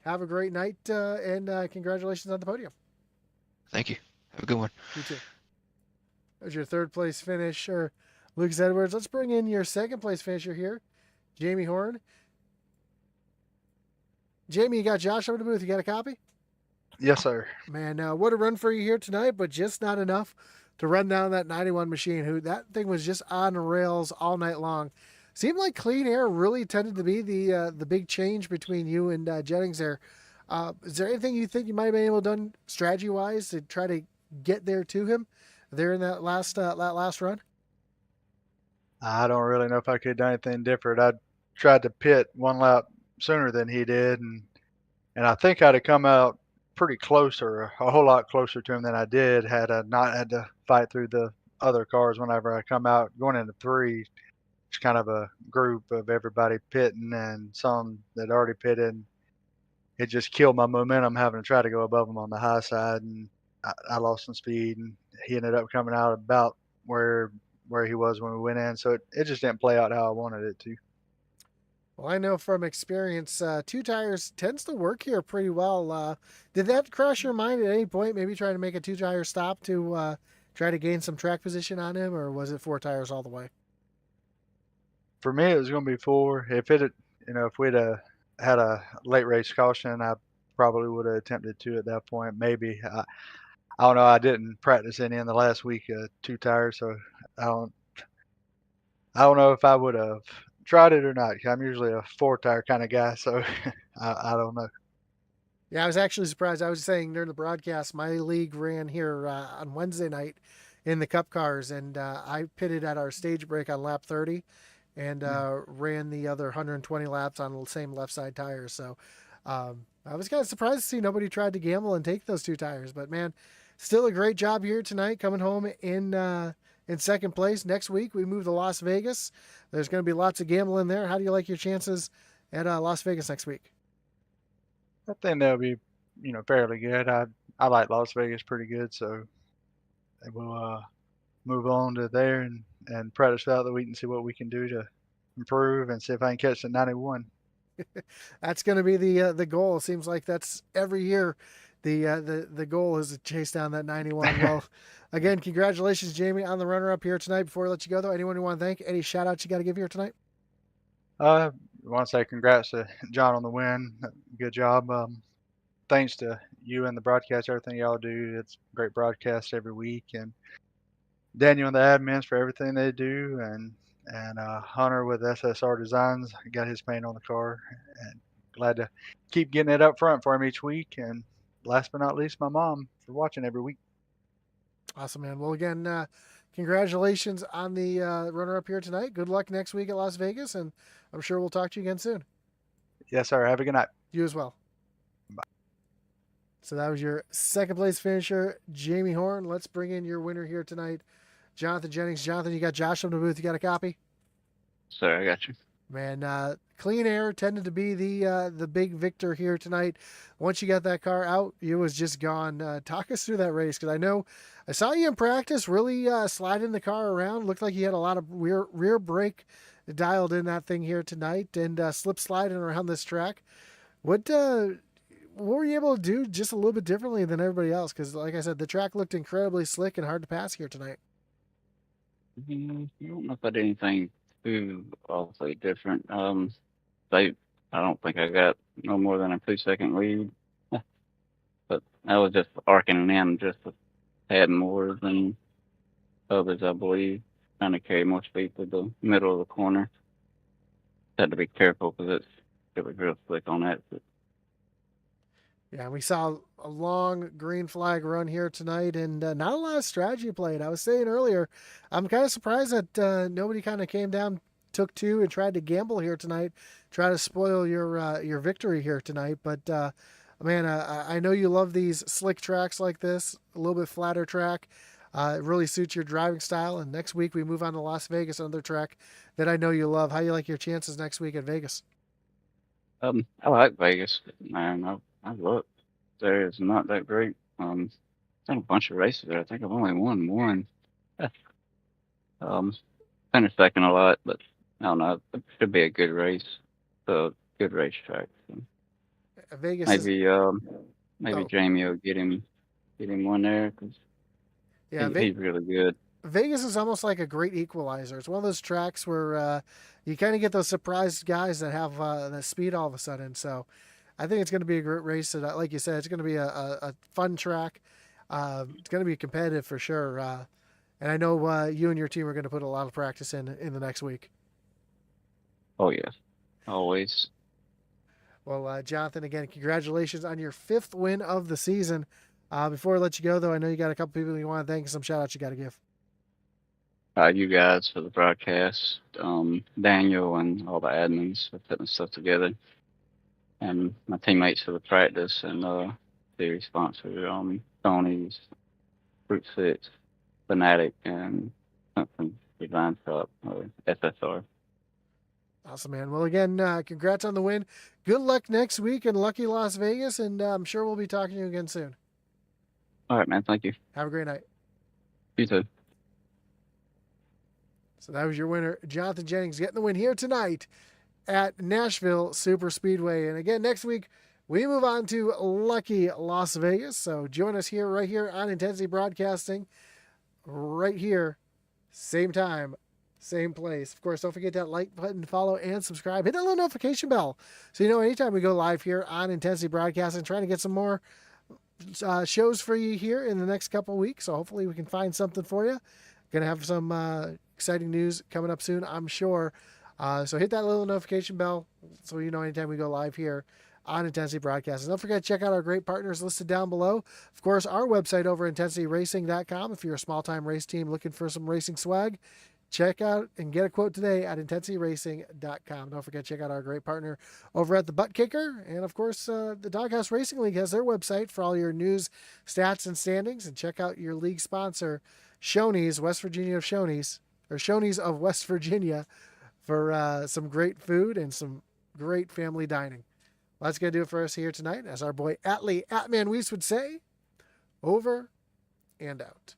Have a great night and congratulations on the podium. Thank you. Have a good one. You too. There's your 3rd place finisher, Lucas Edwards. Let's bring in your 2nd place finisher here, Jamie Horn. Jamie, you got Josh over the booth. You got a copy? Yes, sir. Man, what a run for you here tonight, but just not enough to run down that 91 machine. Who that thing was just on the rails all night long. Seemed like clean air really tended to be the big change between you and Jennings there. Is there anything you think you might have been able to done strategy wise to try to get there to him there in that last run? I don't really know if I could have done anything different. I tried to pit one lap sooner than he did, and I think I'd have come out pretty close or a whole lot closer to him than I did had I not had to fight through the other cars whenever I come out going into three. It's kind of a group of everybody pitting and some that already pitted. It just killed my momentum having to try to go above him on the high side, and I lost some speed, and he ended up coming out about where he was when we went in. So it just didn't play out how I wanted it to. Well, I know from experience, two tires tends to work here pretty well. Did that cross your mind at any point? Maybe trying to make a two-tire stop to try to gain some track position on him, or was it four tires all the way? For me, it was going to be four. If we'd had a late race caution, I probably would have attempted two at that point. Maybe I don't know. I didn't practice any in the last week, two tires, so I don't I don't know if I would have tried it or not. I'm usually a four tire kind of guy, so I don't know. Yeah, I was actually surprised. I was saying during the broadcast, my league ran here on Wednesday night in the Cup cars, and I pitted at our stage break on lap 30 and Mm. ran the other 120 laps on the same left side tires. So I was kind of surprised to see nobody tried to gamble and take those two tires. But man, still a great job here tonight, coming home in second place. Next week we move to Las Vegas. There's going to be lots of gambling there. How do you like your chances at Las Vegas next week? I think that'll be, fairly good. I like Las Vegas pretty good, so we'll move on to there and practice throughout the week and see what we can do to improve and see if I can catch the 91. That's going to be the goal. It seems like that's every year. The goal is to chase down that 91. Well, again, congratulations, Jamie, on the runner up here tonight. Before we let you go, though, anyone you want to thank? Any shout outs you got to give here tonight? I want to say congrats to John on the win. Good job. Thanks to you and the broadcast, everything y'all do. It's great broadcast every week, and Daniel and the admins for everything they do, and Hunter with SSR Designs got his paint on the car, and glad to keep getting it up front for him each week. And last but not least, my mom for watching every week. Awesome, man. Well, again, congratulations on the runner up here tonight. Good luck next week at Las Vegas, and I'm sure we'll talk to you again soon. Yes, sir. Have a good night. You as well. So that was your second place finisher, Jamie Horn. Let's bring in your winner here tonight, Jonathan Jennings. Jonathan, you got Josh on the booth. You got a copy? Sir, I got you. Man, clean air tended to be the big victor here tonight. Once you got that car out, it was just gone. Talk us through that race, because I know I saw you in practice really sliding the car around. Looked like you had a lot of rear brake dialed in that thing here tonight, and slip sliding around this track. What were you able to do just a little bit differently than everybody else? Because like I said, the track looked incredibly slick and hard to pass here tonight. I don't know if I did anything too awfully different. I don't think I got no more than a 2 second lead, but I was just arcing in just a tad more than others, I believe. Trying to carry more speed to the middle of the corner. Had to be careful because it was real slick on that. But Yeah, we saw a long green flag run here tonight, and not a lot of strategy played. I was saying earlier, I'm kind of surprised that nobody kind of came down, took two, and tried to gamble here tonight, try to spoil your victory here tonight. But man, I know you love these slick tracks like this, a little bit flatter track. It really suits your driving style. And next week we move on to Las Vegas, another track that I know you love. How you like your chances next week at Vegas? I like Vegas, man. I looked there. It's not that great. Done a bunch of races there. I think I've only won one. um, Finished second a lot, but I don't know. It should be a good race. So good racetrack. So Vegas is maybe oh Jamie will get him one there because yeah. he's really good. Vegas is almost like a great equalizer. It's one of those tracks where you kind of get those surprised guys that have the speed all of a sudden. So I think it's going to be a great race. And like you said, it's going to be a fun track. It's going to be competitive for sure. And I know you and your team are going to put a lot of practice in the next week. Oh yes, always. Well, Jonathan, again, congratulations on your 5th win of the season. Before I let you go, though, I know you got a couple people you want to thank and some shout outs you got to give. You guys for the broadcast, Daniel and all the admins for putting stuff together, and my teammates for the practice and the sponsor, Shoney's, Fruit Six, Fanatic, and something Design Shop or SSR. Awesome, man. Well, again, congrats on the win. Good luck next week in lucky Las Vegas, and I'm sure we'll be talking to you again soon. All right, man. Thank you. Have a great night. You too. So that was your winner, Jonathan Jennings, getting the win here tonight at Nashville Superspeedway. And again, next week, we move on to lucky Las Vegas. So join us here, right here on Intensity Broadcasting, right here, same time, same place. Of course, don't forget that like button, follow, and subscribe. Hit that little notification bell so you know anytime we go live here on Intensity Broadcasting. Trying to get some more shows for you here in the next couple of weeks. So hopefully we can find something for you. Gonna have some exciting news coming up soon, I'm sure. So hit that little notification bell so you know anytime we go live here on Intensity Broadcasting. Don't forget to check out our great partners listed down below. Of course, our website over intensityracing.com. If you're a small-time race team looking for some racing swag, check out and get a quote today at intensityracing.com. Don't forget to check out our great partner over at the Butt Kicker. And, of course, the Doghouse Racing League has their website for all your news, stats, and standings. And check out your league sponsor, Shoney's, West Virginia of Shoney's, or Shoney's of West Virginia, for some great food and some great family dining. Well, that's going to do it for us here tonight. As our boy Atlee Atman Weiss would say, over and out.